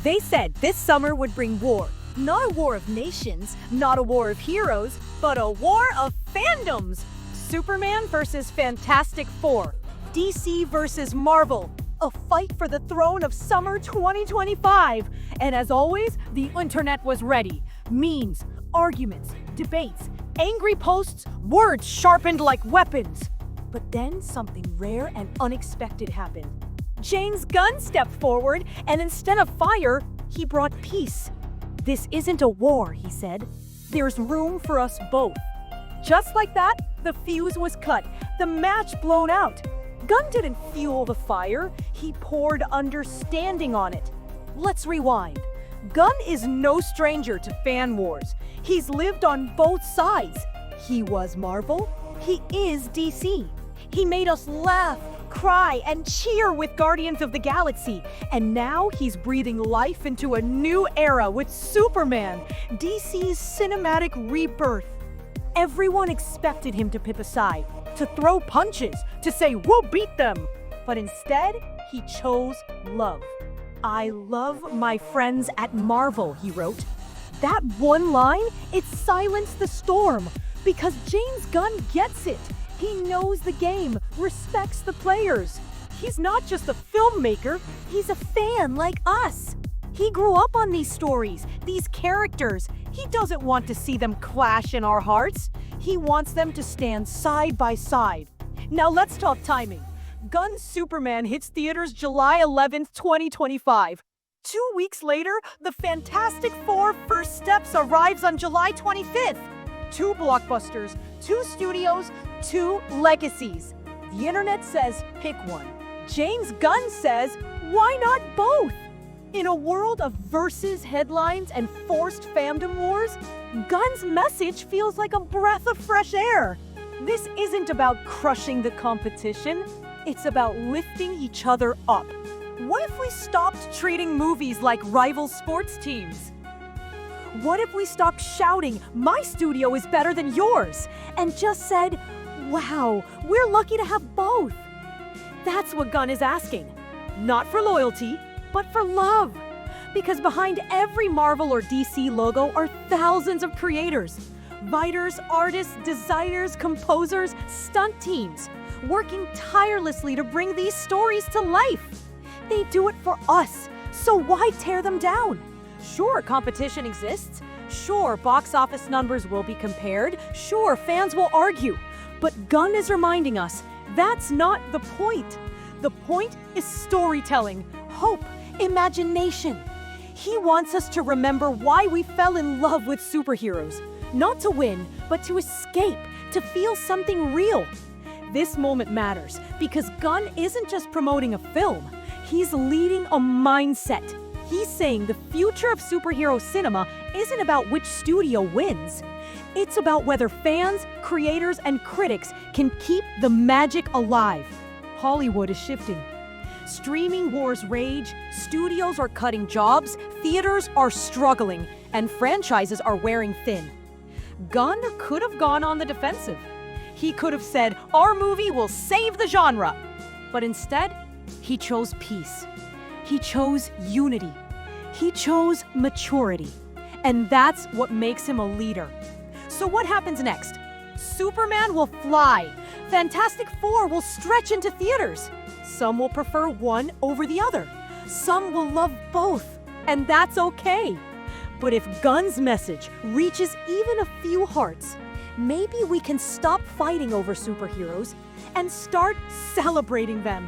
They said this summer would bring war. Not a war of nations, not a war of heroes, but a war of fandoms. Superman versus Fantastic Four. DC versus Marvel. A fight for the throne of summer 2025. And as always, the internet was ready. Memes, arguments, debates, angry posts, words sharpened like weapons. But then something rare and unexpected happened. James Gunn stepped forward, and instead of fire, he brought peace. "This isn't a war," he said. "There's room for us both." Just like that, the fuse was cut, the match blown out. Gunn didn't fuel the fire, he poured understanding on it. Let's rewind. Gunn is no stranger to fan wars. He's lived on both sides. He was Marvel, he is DC. He made us laugh, cry, and cheer with Guardians of the Galaxy. And now he's breathing life into a new era with Superman, DC's cinematic rebirth. Everyone expected him to pick a side, to throw punches, to say, "We'll beat them." But instead, he chose love. "I love my friends at Marvel," he wrote. That one line, it silenced the storm, because James Gunn gets it. He knows the game, respects the players. He's not just a filmmaker, he's a fan like us. He grew up on these stories, these characters. He doesn't want to see them clash in our hearts. He wants them to stand side by side. Now let's talk timing. Gunn's Superman hits theaters July 11th, 2025. 2 weeks later, the Fantastic Four First Steps arrives on July 25th. 2 blockbusters, 2 studios, 2 legacies. The internet says, pick one. James Gunn says, why not both? In a world of versus headlines and forced fandom wars, Gunn's message feels like a breath of fresh air. This isn't about crushing the competition, it's about lifting each other up. What if we stopped treating movies like rival sports teams? What if we stopped shouting, "My studio is better than yours," and just said, "Wow, we're lucky to have both"? That's what Gunn is asking. Not for loyalty, but for love. Because behind every Marvel or DC logo are thousands of creators. Writers, artists, designers, composers, stunt teams, working tirelessly to bring these stories to life. They do it for us, so why tear them down? Sure, competition exists. Sure, box office numbers will be compared. Sure, fans will argue. But Gunn is reminding us, that's not the point. The point is storytelling, hope, imagination. He wants us to remember why we fell in love with superheroes. Not to win, but to escape, to feel something real. This moment matters because Gunn isn't just promoting a film. He's leading a mindset. He's saying the future of superhero cinema isn't about which studio wins. It's about whether fans, creators, and critics can keep the magic alive. Hollywood is shifting. Streaming wars rage, studios are cutting jobs, theaters are struggling, and franchises are wearing thin. Gunn could have gone on the defensive. He could have said, "Our movie will save the genre." But instead, he chose peace. He chose unity. He chose maturity. And that's what makes him a leader. So what happens next? Superman will fly. Fantastic Four will stretch into theaters. Some will prefer one over the other. Some will love both. And that's okay. But if Gunn's message reaches even a few hearts, maybe we can stop fighting over superheroes and start celebrating them.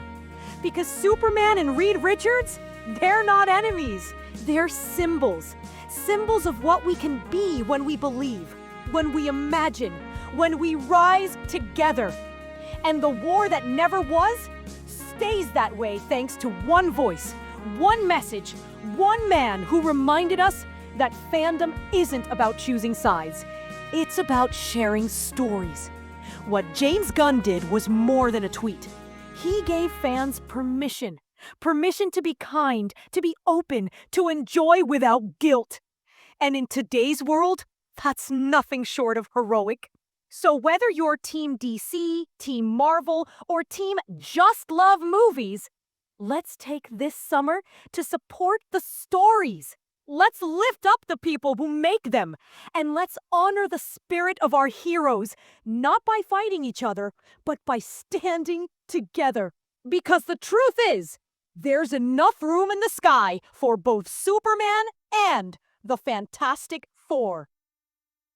Because Superman and Reed Richards, they're not enemies. They're symbols. Symbols of what we can be when we believe, when we imagine, when we rise together. And the war that never was stays that way thanks to one voice, one message, one man who reminded us that fandom isn't about choosing sides. It's about sharing stories. What James Gunn did was more than a tweet. He gave fans permission. Permission to be kind, to be open, to enjoy without guilt. And in today's world, that's nothing short of heroic. So whether you're Team DC, Team Marvel, or Team Just Love Movies, Let's take this summer to support the stories. Let's lift up the people who make them. And let's honor the spirit of our heroes, not by fighting each other, but by standing together. Because the truth is, there's enough room in the sky for both Superman and the Fantastic Four.